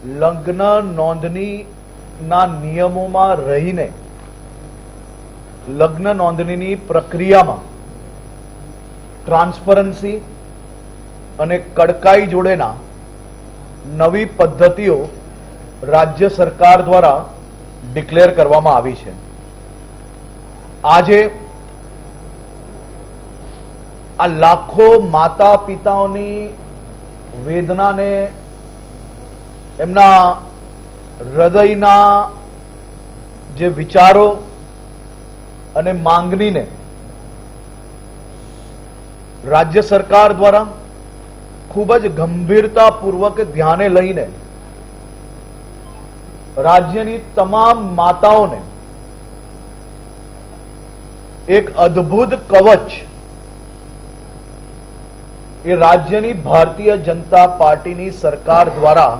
લગ્ન નોંધણીના નિયમોમાં રહીને લગ્ન નોંધણીની પ્રક્રિયામાં ટ્રાન્સપરન્સી અને કડકાઈ જોડેના નવી પદ્ધતિઓ રાજ્ય સરકાર દ્વારા ડિક્લેર કરવામાં આવી છે. આજે આ લાખો માતા પિતાઓની વેદનાને, એમના હૃદયના જે વિચારો અને માંગણીને રાજ્ય સરકાર દ્વારા ખૂબ જ ગંભીરતાપૂર્વક ધ્યાને લઈને રાજ્યની તમામ માતાઓને એક અદ્ભુત કવચ એ રાજ્યની ભારતીય જનતા પાર્ટીની સરકાર દ્વારા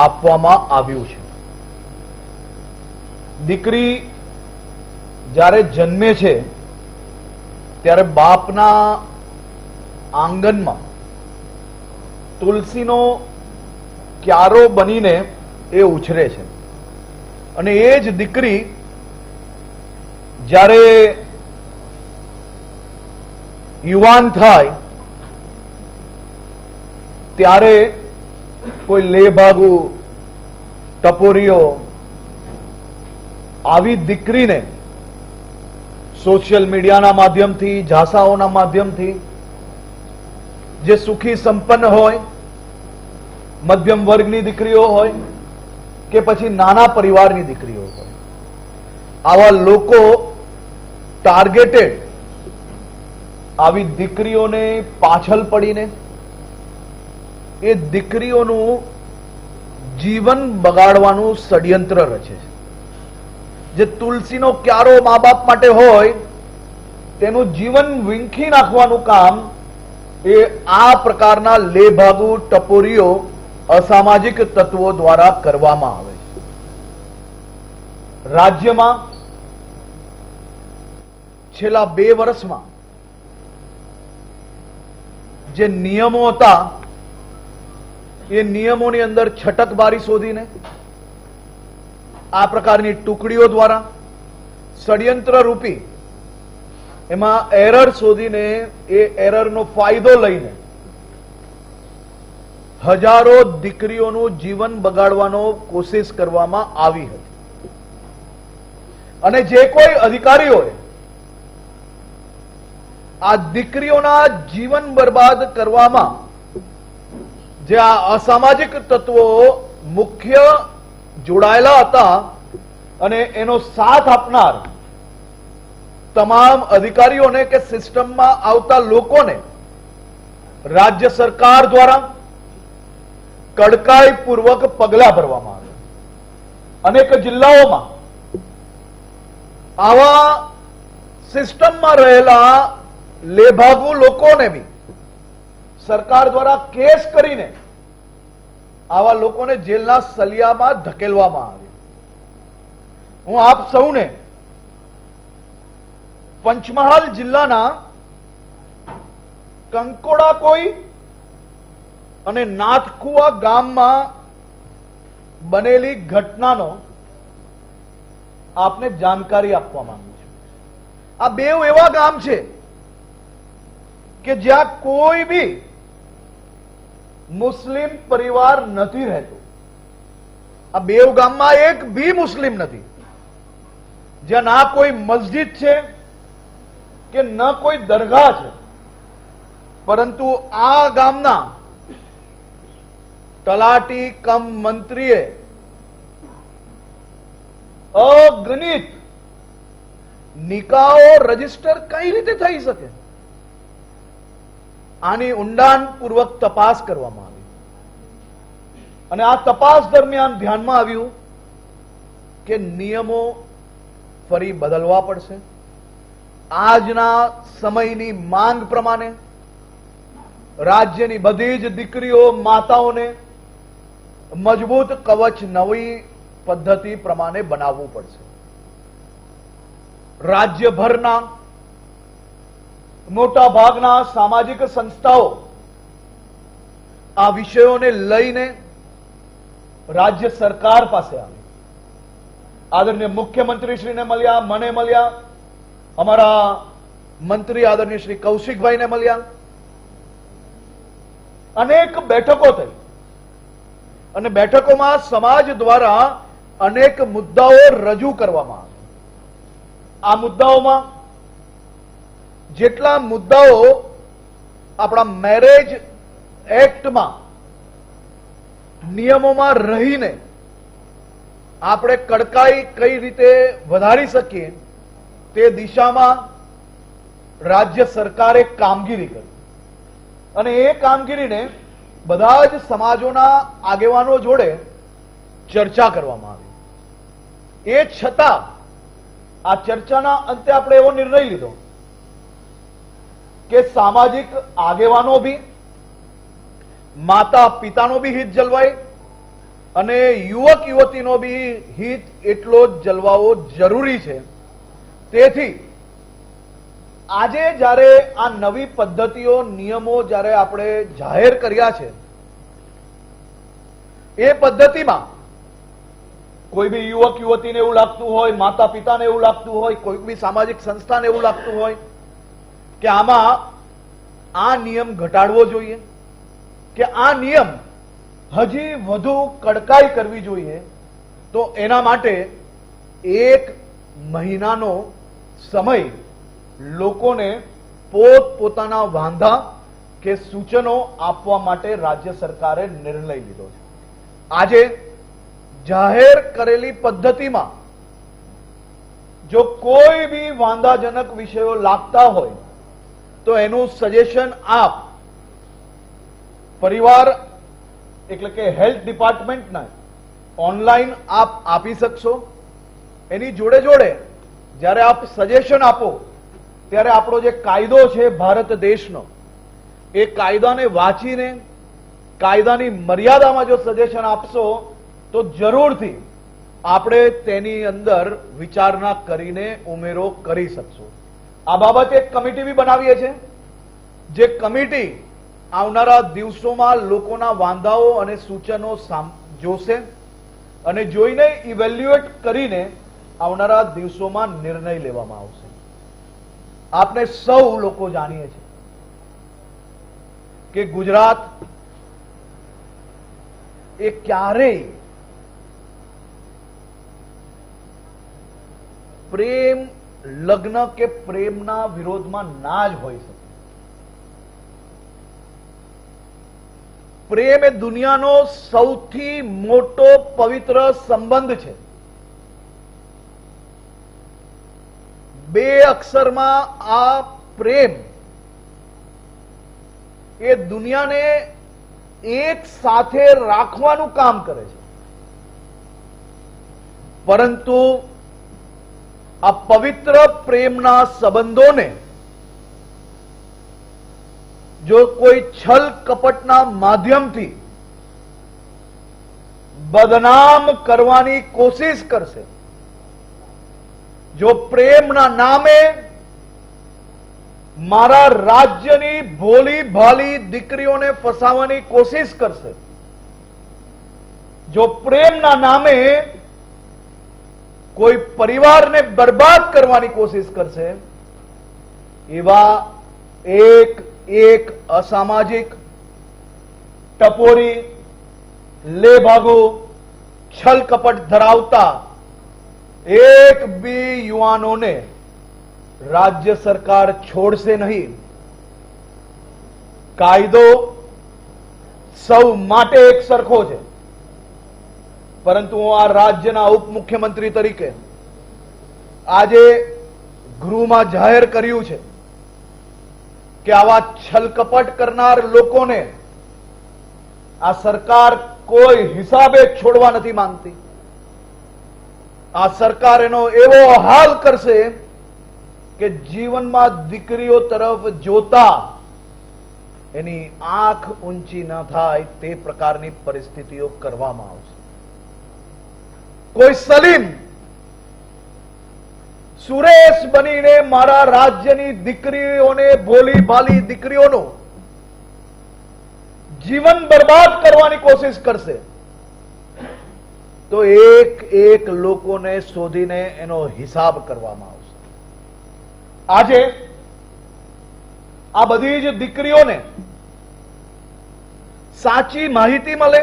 આપવામાં આવ્યું છે. દીકરી જ્યારે જન્મે છે ત્યારે બાપના આંગણમાં તુલસીનો ક્યારો બનીને એ ઉછરે છે અને એ જ દીકરી જ્યારે યુવાન થાય ત્યારે કોઈ લેભાગુ ટપોરીઓ આવી દીકરીને સોશિયલ મીડિયાના માધ્યમથી, ઝાંસાઓના માધ્યમથી, જે સુખી સંપન્ન હોય, મધ્યમ વર્ગની દીકરીઓ હોય કે પછી નાના પરિવારની દીકરીઓ હોય, આવા લોકો ટાર્ગેટેડ આવી દીકરીઓને પાછળ પડીને એ દીકરીઓનું જીવન બગાડવાનું ષડયંત્ર રચે છે. જે તુલસીનો ક્યારો મા બાપ માટે હોય તેનું જીવન વીંખી નાખવાનું કામ એ આ પ્રકારના લેભાગુ ટપોરીઓ, અસામાજિક તત્વો દ્વારા કરવામાં આવે છે. રાજ્યમાં છેલ્લા 2 વર્ષમાં જે નિયમો હતા એ નિયમોની અંદર છટકબારી શોધીને આ પ્રકારની ટુકડીઓ દ્વારા ષડયંત્ર રૂપી એમાં એરર શોધીને એ એરરનો ફાયદો લઈને હજારો દીકરીઓનું જીવન બગાડવાનો કોશિશ કરવામાં આવી હતી. અને જે કોઈ અધિકારીઓએ આ દીકરીઓના જીવન બરબાદ કરવામાં જે આ અસામાજિક તત્વો મુખ્ય જોડાયેલા હતા અને એનો સાથ આપનાર તમામ અધિકારીઓને કે સિસ્ટમમાં આવતા લોકોને રાજ્ય સરકાર દ્વારા કડકાઈપૂર્વક પગલા ભરવામાં આવ્યા. અનેક જિલ્લાઓમાં આવા સિસ્ટમમાં રહેલા લેભાગુ લોકોને બી સરકાર દ્વારા કેસ કરીને આવા લોકોને જેલના સળિયામાં ધકેલવામાં આવે. હું આપ સૌને પંચમહાલ જિલ્લાના કંકોડાકોઈ અને નાથકુવા ગામમાં બનેલી ઘટનાનો આપને જાણકારી આપવા માંગુ છું. આ બે એવા ગામ છે કે જ્યાં કોઈ બી મુસ્લિમ પરિવાર નથી રહેતો. આ બે ગામમાં એક બી મુસ્લિમ નથી. જ્યાં ના કોઈ મસ્જિદ છે કે ન કોઈ દરગાહ છે, પરંતુ આ ગામના તલાટી કમ મંત્રીએ અગણિત નિકાહો રજીસ્ટર કઈ રીતે થઈ શકે, આની ઊંડાણપૂર્વક તપાસ કરવામાં આવી. અને આ તપાસ દરમિયાન ધ્યાનમાં આવ્યું કે નિયમો ફરી બદલવા પડશે. આજના સમયની માંગ પ્રમાણે રાજ્યની બધી જ દીકરીઓ, માતાઓને મજબૂત કવચ નવી પદ્ધતિ પ્રમાણે બનાવવું પડશે. રાજ્યભરના મોટા ભાગના સામાજિક સંસ્થાઓ આ વિષયોને લઈને રાજ્ય સરકાર પાસે આવી, આદરણીય મુખ્યમંત્રીશ્રીને મળ્યા, મને મળ્યા, અમારા મંત્રી આદરણીય શ્રી કૌશિકભાઈને મળ્યા, અનેક બેઠકો થઈ અને બેઠકોમાં સમાજ દ્વારા અનેક મુદ્દાઓ રજૂ કરવામાં આવ્યા. આ મુદ્દાઓમાં જેટલા મુદ્દાઓ આપણા મેરેજ એક્ટમાં નિયમોમાં રહીને આપણે કડકાઈ કઈ રીતે વધારી શકીએ તે દિશામાં રાજ્ય સરકારે કામગીરી કરી અને એ કામગીરીને બધા જ સમાજોના આગેવાનો જોડે ચર્ચા કરવામાં આવી. એ છતાં આ ચર્ચાના અંતે આપણે એવો નિર્ણય લીધો કે સામાજિક આગેવાનો ભી, માતા પિતાનો ભી હિત જળવાય અને યુવક યુવતીનો ભી હિત એટલો જ જળવાવો જરૂરી છે. તેથી આજે જ્યારે આ નવી પદ્ધતિઓ, નિયમો જ્યારે આપણે જાહેર કર્યા છે, એ પદ્ધતિમાં કોઈ બી યુવક યુવતીને એવું લાગતું હોય, માતા પિતાને એવું લાગતું હોય, કોઈ બી સામાજિક સંસ્થાને એવું લાગતું હોય કે આમાં આ નિયમ ઘટાડવો જોઈએ કે આ નિયમ હજી વધુ કડકાઈ કરવી જોઈએ, તો એના માટે 1 મહિનાનો સમય લોકોને પોતપોતાના વાંધા કે સૂચનો આપવા માટે રાજ્ય સરકારે નિર્ણય લીધો છે. આજે જાહેર કરેલી પદ્ધતિમાં જો કોઈ બી વાંધાજનક વિષયો લાગતા હોય તો એનું સજેશન આપ પરિવાર એટલે કે હેલ્થ ડિપાર્ટમેન્ટના ઓનલાઈન આપ આપી શકશો. એની જોડે જોડે જ્યારે આપ સજેશન આપો ત્યારે આપણો જે કાયદો છે ભારત દેશનો, એ કાયદાને વાંચીને કાયદાની મર્યાદામાં જો સજેશન આપશો તો જરૂરથી આપણે તેની અંદર વિચારણા કરીને ઉમેરો કરી શકશું. આ બાબતે એક કમિટી બી બનાવીએ છીએ, જે કમિટી આવનારા દિવસોમાં લોકોના વાંધાઓ અને સૂચનો જોશે અને જોઈને ઇવેલ્યુએટ કરીને આવનારા દિવસોમાં નિર્ણય લેવામાં આવશે. આપણે સૌ લોકો જાણીએ છીએ કે ગુજરાત એ ક્યારેય પ્રેમ લગ્ન કે પ્રેમના વિરોધમાં ના જ હોઈ શકે. પ્રેમ એ દુનિયાનો સૌથી મોટો પવિત્ર સંબંધ છે. 2 અક્ષરમાં આ પ્રેમ એ દુનિયાને એક સાથે રાખવાનું કામ કરે છે. પરંતુ આ પવિત્ર પ્રેમના સંબંધોને જો કોઈ છલ કપટના માધ્યમથી બદનામ કરવાની કોશિશ કરશે, જો પ્રેમના નામે મારા રાજ્યની ભોલી ભાલી દીકરીઓને ફસાવવાની કોશિશ કરશે, જો પ્રેમના નામે કોઈ પરિવારને બરબાદ કરવાની કોશિશ કરશે, એવા એક અસામાજિક, ટપોરી, લેભાગુ, છલ કપટ ધરાવતા એક બી યુવાનોને રાજ્ય સરકાર છોડશે નહીં. કાયદો સૌ માટે એક સરખો છે, પરંતુ હું આ રાજ્યના ઉપમુખ્યમંત્રી તરીકે આજે ગૃહમાં જાહેર કર્યું છે કે આવા છલકપટ કરનાર લોકોને આ સરકાર કોઈ હિસાબે છોડવા નથી માંગતી. આ સરકાર એનો એવો હાલ કરશે કે જીવનમાં દીકરીઓ તરફ જોતા એની આંખ ઊંચી ન થાય તે પ્રકારની પરિસ્થિતિઓ કરવામાં આવશે. કોઈ સલીમ સુરેશ બનીને મારા રાજ્યની દીકરીઓને, ભોલી ભાલી દીકરીઓનું જીવન બરબાદ કરવાની કોશિશ કરશે તો એક એક લોકોને શોધીને એનો હિસાબ કરવામાં આવશે. આજે આ બધી જ દીકરીઓને સાચી માહિતી મળે,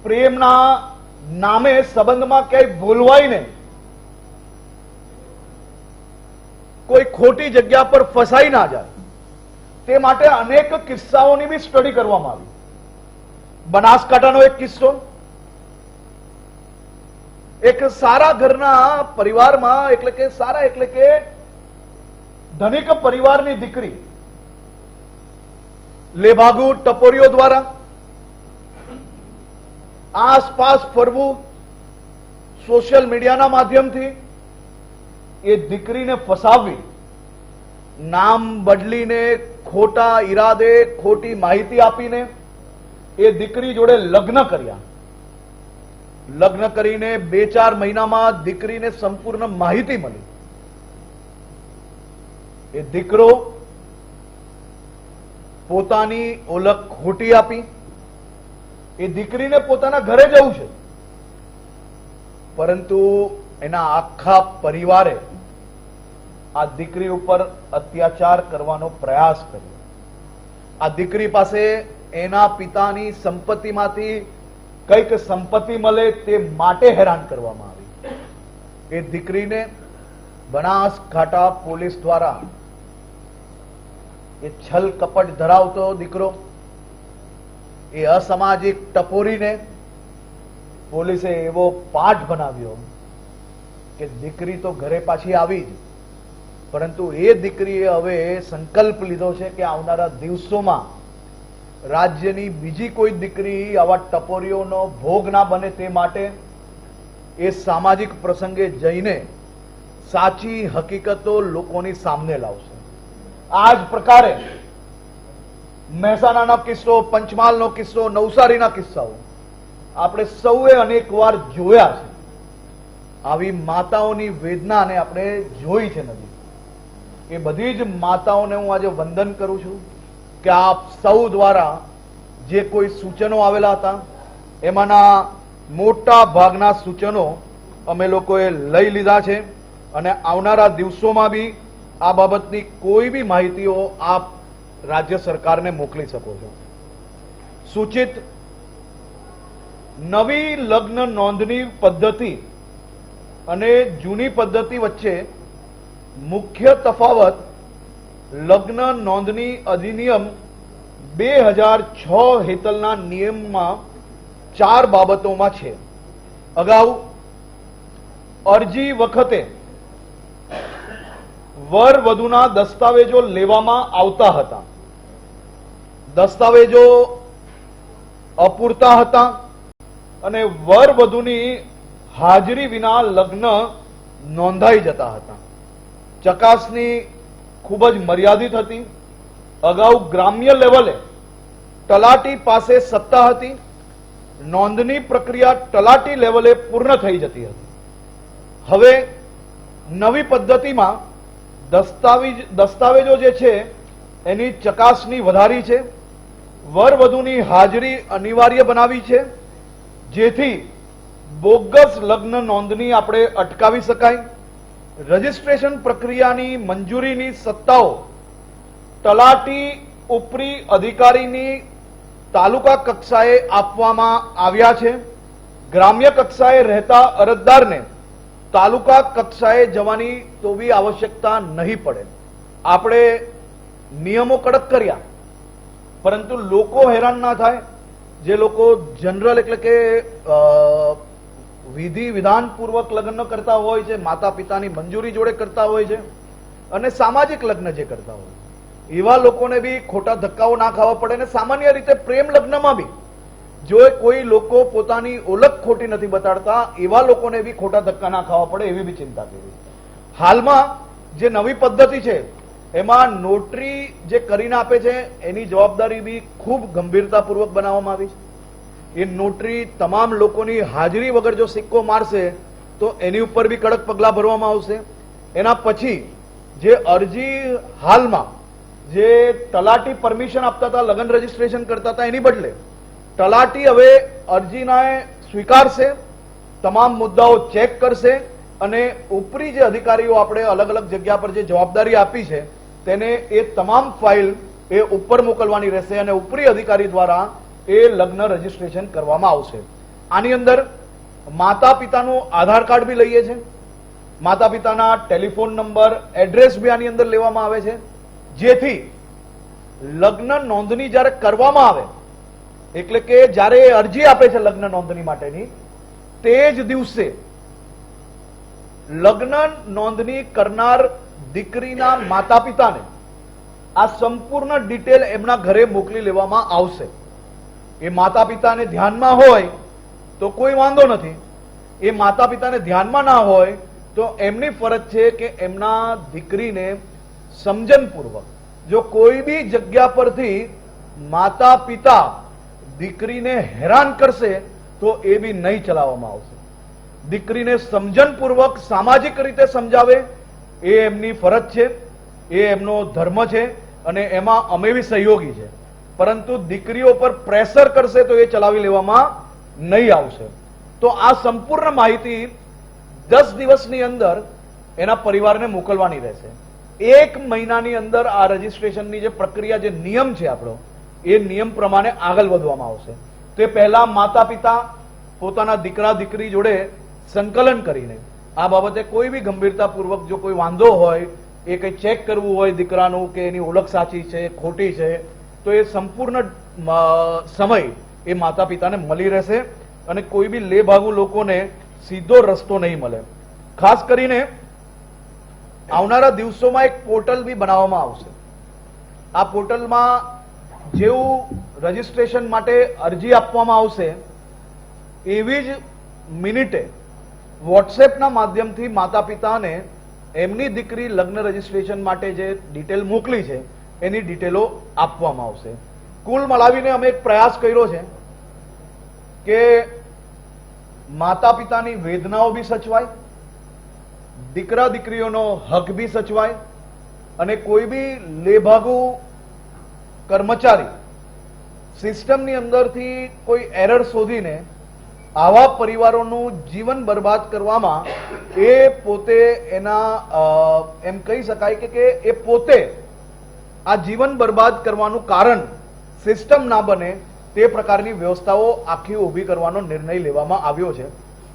પ્રેમના નામે સંબંધમાં ક્યાંય ભૂલવાય નહીં, કોઈ ખોટી જગ્યા પર ફસાઈ ના જાય, તે માટે અનેક કિસ્સાઓની બી સ્ટડી કરવામાં આવી. બનાસકાંઠાનો એક કિસ્સો, એક સારા ઘરના પરિવારમાં, એટલે કે સારા એટલે કે ધનિક પરિવારની દીકરી લેભાગુ ટપોરીઓ દ્વારા આસપાસ ફરવું, સોશિયલ મીડિયાના માધ્યમથી એ દીકરીને ફસાવવી, નામ બદલીને, ખોટા ઈરાદે, ખોટી માહિતી આપીને એ દીકરી જોડે લગ્ન કર્યા. લગ્ન કરીને 2-4 મહિનામાં દીકરીને સંપૂર્ણ માહિતી મળી. એ દીકરો પોતાની ઓળખ ખોટી આપી. એ દીકરીને પોતાના ઘરે જવું છે, પરંતુ એના આખા પરિવારે આ દીકરી ઉપર અત્યાચાર કરવાનો પ્રયાસ કર્યો. આ દીકરી પાસે એના પિતાની સંપત્તિમાંથી કઈક સંપત્તિ મળે તે માટે હેરાન કરવામાં આવી. એ દીકરીને બનાસકાંઠા પોલીસ દ્વારા, એ છલ કપટ ધરાવતો દીકરો, એ અસામાજિક ટપોરીને પોલીસે એવો પાઠ બનાવ્યો કે દીકરી તો ઘરે પાછી આવી જ, પરંતુ એ દીકરીએ હવે સંકલ્પ લીધો છે કે આવનારા દિવસોમાં રાજ્યની બીજી કોઈ દીકરી આવા ટપોરીઓનો ભોગ ના બને, તે માટે એ સામાજિક પ્રસંગે જઈને સાચી હકીકતો લોકોની સામે લાવશે. આ જ પ્રકારે મહેસાણાનો કિસ્સો, પંચમહાલનો કિસ્સો, નવસારીના કિસ્સાઓ આપણે સૌએ અનેક વાર જોયા છે. આવી માતાઓની વેદનાને આપણે જોઈ છે નજીક. એ બધી જ માતાઓને હું આજે વંદન કરું છું કે આપ સૌ દ્વારા જે કોઈ સૂચનો આવેલા હતા, એમાંના મોટા ભાગના સૂચનો અમે લોકોએ લઈ લીધા છે, અને આવનારા દિવસોમાં બી આ બાબતની કોઈ બી માહિતીઓ આપ રાજ્ય સરકારને મોકલી શકો છો. સૂચિત નવી લગ્ન નોંધણી પદ્ધતિ અને જૂની પદ્ધતિ વચ્ચે મુખ્ય તફાવત લગ્ન નોંધણી અધિનિયમ 2006 હેઠળના નિયમમાં 4 બાબતોમાં છે. અગાઉ અરજી વખતે વર વધુના દસ્તાવેજો લેવામાં આવતા હતા. દસ્તાવેજો અપૂરતા હતા અને વર વધુની હાજરી વિના લગ્ન નોંધાઈ જતા હતા. ચકાસણી ખૂબ જ મર્યાદિત હતી. અગાઉ ગ્રામ્ય લેવલે તલાટી પાસે સત્તા હતી. નોંધણી પ્રક્રિયા તલાટી લેવલે પૂર્ણ થઈ જતી હતી. હવે નવી પદ્ધતિમાં દસ્તાવેજો જે છે એની ચકાસણી વધારી છે. વર વધુની હાજરી અનિવાર્ય બનાવી છે, જેથી બોગસ લગ્ન નોંધણી આપણે અટકાવી શકાય. રજીસ્ટ્રેશન પ્રક્રિયાની મંજૂરીની સત્તાઓ તલાટી ઉપરી અધિકારીની તાલુકા કક્ષાએ આપવામાં આવ્યા છે. ગ્રામ્ય કક્ષાએ રહેતા અરજદારને તાલુકા કક્ષાએ જવાની તો બી આવશ્યકતા નહીં પડે. આપણે નિયમો કડક કર્યા, પરંતુ લોકો હેરાન ના થાય. જે લોકો જનરલ એટલે કે વિધિ વિધાન પૂર્વક લગ્ન કરતા હોય છે, માતા પિતાની મંજૂરી જોડે કરતા હોય છે, અને સામાજિક લગ્ન જે કરતા હોય, એવા લોકોને બી ખોટા ધક્કાઓ ના ખાવા પડે. અને સામાન્ય રીતે પ્રેમ લગ્નમાં બી જો કોઈ લોકો પોતાની ઓળખ ખોટી નથી બતાડતા, એવા લોકોને બી ખોટા ધક્કા ના ખાવા પડે, એવી બી ચિંતા કરવી. હાલમાં જે નવી પદ્ધતિ છે એમાં નોટરી જે કરીને આપે છે એની જવાબદારી બી ખૂબ ગંભીરતાપૂર્વક બનાવવામાં આવી છે. એ નોટરી તમામ લોકોની હાજરી વગર જો સિક્કો મારશે તો એની ઉપર બી કડક પગલાં ભરવામાં આવશે. એના પછી જે અરજી હાલમાં જે તલાટી પરમિશન આપતા હતા, લગ્ન રજીસ્ટ્રેશન કરતા હતા, એની બદલે તલાટી હવે અરજીને સ્વીકારશે, તમામ મુદ્દાઓ ચેક કરશે અને ઉપરી જે અધિકારીઓ આપણે અલગ અલગ જગ્યા પર જે જવાબદારી આપી છે તેને એ તમામ ફાઇલ એ ઉપર મોકલવાની રહેશે અને ઉપરી અધિકારી દ્વારા એ લગ્ન રજીસ્ટ્રેશન કરવામાં આવશે. આની અંદર માતા પિતાનું આધાર કાર્ડ બી લઈએ છે, માતા પિતાના ટેલિફોન નંબર, એડ્રેસ બી આની અંદર લેવામાં આવે છે, જેથી લગ્ન નોંધણી જ્યારે કરવામાં આવે એટલે કે જ્યારે અરજી આપે છે લગ્ન નોંધણી માટેની તે જ દિવસે લગ્ન નોંધણી કરનાર દીકરીના માતા પિતાને આ સંપૂર્ણ ડિટેલ એમના ઘરે મોકલી લેવામાં આવશે. એ માતા પિતાને ધ્યાનમાં હોય તો કોઈ વાંધો નથી, એ માતા પિતાને ધ્યાનમાં ના હોય તો એમની ફરજ છે કે એમના દીકરીને સમજણપૂર્વક જો કોઈ બી જગ્યા પરથી માતા પિતા દીકરીને હેરાન કરશે તો એ બી નહીં ચલાવવામાં આવશે. દીકરીને સમજણપૂર્વક સામાજિક રીતે સમજાવે એ એમની ફરજ છે, એ એમનો ધર્મ છે અને એમાં અમે બી સહયોગી છે. પરંતુ દીકરીઓ પર પ્રેશર કરશે તો એ ચલાવી લેવામાં નહીં આવશે. તો આ સંપૂર્ણ માહિતી 10 દિવસની અંદર એના પરિવારને મોકલવાની રહેશે. 1 મહિનાની અંદર આ રજીસ્ટ્રેશનની જે પ્રક્રિયા, જે નિયમ છે આપણો, એ નિયમ પ્રમાણે આગળ વધવામાં આવશે. તે પહેલા માતા પિતા પોતાના દીકરા દીકરી જોડે સંકલન કરીને આ બાબતે કોઈ બી ગંભીરતાપૂર્વક જો કોઈ વાંધો હોય, એ કંઈ ચેક કરવું હોય દીકરાનું કે એની ઓળખ સાચી છે ખોટી છે, તો એ સંપૂર્ણ સમય એ માતા પિતાને મળી રહેશે અને કોઈ બી લેભાગુ લોકોને સીધો રસ્તો નહીં મળે. ખાસ કરીને આવનારા દિવસોમાં એક પોર્ટલ બી બનાવવામાં આવશે. આ પોર્ટલમાં જેવું રજીસ્ટ્રેશન માટે અરજી આપવામાં આવશે એવી જ મિનિટે વોટ્સએપના માધ્યમથી માતા પિતાને એમની દીકરી લગ્ન રજીસ્ટ્રેશન માટે જે ડિટેલ મોકલી છે એની ડિટેલો આપવામાં આવશે. કુલ મળાવીને અમે એક પ્રયાસ કર્યો છે કે માતા પિતાની વેદનાઓ બી સચવાય, દીકરા દીકરીઓનો હક બી સચવાય અને કોઈ બી લેભાગુ કર્મચારી સિસ્ટમની અંદરથી કોઈ એરર શોધીને આવા પરિવારોનું જીવન બરબાદ કરવામાં એ પોતે એના એમ કહી શકાય કે એ પોતે આ જીવન બરબાદ કરવાનું કારણ સિસ્ટમ ના બને તે પ્રકારની વ્યવસ્થાઓ આખી ઊભી કરવાનો નિર્ણય લેવામાં આવ્યો છે.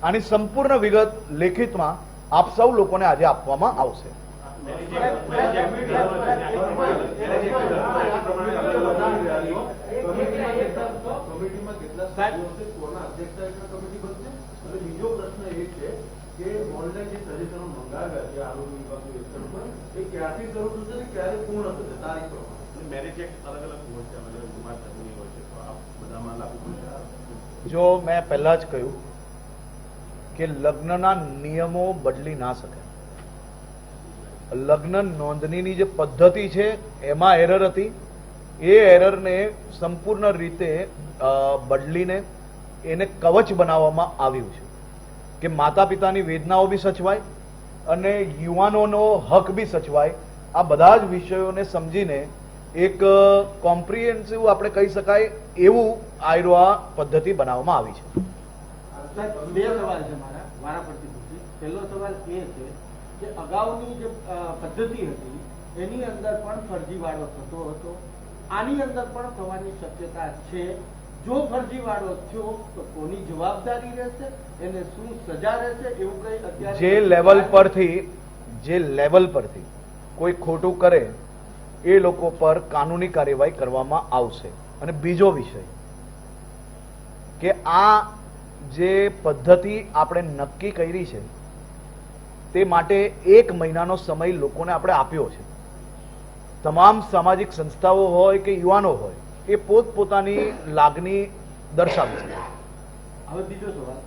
આની સંપૂર્ણ વિગત લેખિતમાં આપ સૌ લોકોને આજે આપવામાં આવશે. બીજો પ્રશ્ન એ છે કે ઓનલાઈન જે સજેશનો મંગાવ્યા છે આરોગ્ય વિભાગની વેબસાઇટ પર, એ ક્યારથી શરૂ થશે ને ક્યારે પૂર્ણ થશે તારીખ પ્રમાણે? મેરેજ એક્ટ અલગ અલગ હોય છે, કુમાર ધર્મની હોય છે, તો આ બધામાં લાગુ પડશે? જો મેં પહેલા જ કહ્યું કે લગ્નના નિયમો બદલી ના શકે. લગ્ન નોંધણીની જે પદ્ધતિ છે એમાં એરર હતી, એ એરરને સંપૂર્ણ રીતે બદલીને એને કવચ બનાવવામાં આવ્યું છે કે માતા પિતાની વેદનાઓ બી સચવાય અને યુવાનોનો હક બી સચવાય. આ બધા જ વિષયોને સમજીને એક કોમ્પ્રિહેન્સિવ આપણે કહી શકાય એવું આ પદ્ધતિ બનાવવામાં આવી છે. બે સવાલ છે મારા પરથી પૂછી. પહેલો સવાલ એ છે કે અગાઉની જે પદ્ધતિ હતી એની અંદર પણ ફરજીવાળો થતો હતો, આની અંદર પણ થવાની શક્યતા છે. જો ફરજીવાળો થયો તો કોની જવાબદારી રહેશે, એને શું સજા રહેશે, એવું કઈ અત્યારે જે લેવલ પરથી કોઈ ખોટું કરે એ લોકો પર કાનૂની કાર્યવાહી કરવામાં આવશે. અને બીજો વિષય કે આ જે પદ્ધતિ આપણે નક્કી કરી છે તે માટે 1 મહિનાનો સમય લોકોને આપણે આપ્યો છે. તમામ સામાજિક સંસ્થાઓ હોય કે યુવાનો હોય એ પોતપોતાની લાગણી દર્શાવી છે. હવે બીજો સવાલ,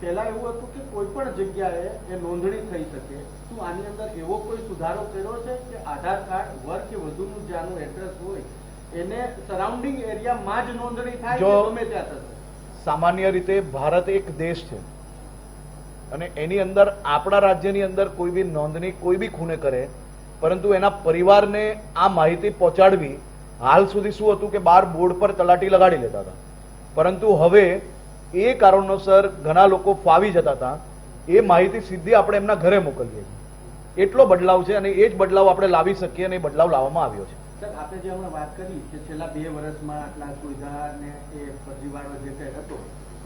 પહેલા એવું હતું કે કોઈ પણ જગ્યાએ એ નોંધણી થઈ શકે, શું આની અંદર એવો કોઈ સુધારો કર્યો છે કે આધાર કાર્ડ વર્ગ કે વધુનું જ્યાંનું એડ્રેસ હોય એને સરાઉન્ડિંગ એરિયામાં જ નોંધણી થાય કે ગમે ત્યાં થશે? સામાન્ય રીતે ભારત એક દેશ છે અને એની અંદર આપણા રાજ્યની અંદર કોઈ બી નોંધણી કોઈ બી ખૂણે કરે, પરંતુ એના પરિવારને આ માહિતી પહોંચાડવી, હાલ સુધી શું હતું કે 12 બોર્ડ પર તલાટી લગાડી લેતા હતા પરંતુ હવે એ કારણોસર ઘણા લોકો ફાવી જતા હતા, એ માહિતી સીધી આપણે એમના ઘરે મોકલીએ છીએ. એટલો બદલાવ છે અને એ જ બદલાવ આપણે લાવી શકીએ અને એ બદલાવ લાવવામાં આવ્યો છે. સર, આપણે જે હમણાં વાત કરી કે છેલ્લા 2 વર્ષમાં આટલા સુવિધા ને એ ફરજીવાળો જે કંઈ હતો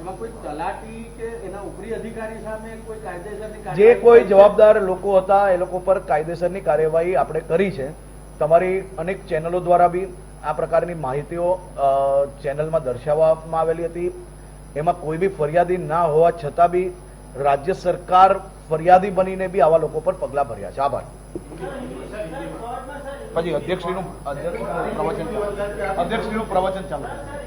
એમાં કોઈ તલાટી કે એના ઉપરી અધિકારી સામે કોઈ કાયદેસરની જે કાર્યવાહી કોઈ થઈ છે? જવાબદાર લોકો હતા એ લોકો પર કાયદેસરની કાર્યવાહી આપણે કરી છે. તમારી અનેક ચેનલો દ્વારા બી આ પ્રકારની માહિતીઓ ચેનલમાં દર્શાવવામાં આવેલી હતી. એમાં કોઈ બી ફરિયાદી ના હોવા છતાં બી રાજ્ય સરકાર ફરિયાદી બનીને બી આવા લોકો પર પગલાં ભર્યા છે. આભાર. પછી અધ્યક્ષશ્રીનું પ્રવચન ચાલુ.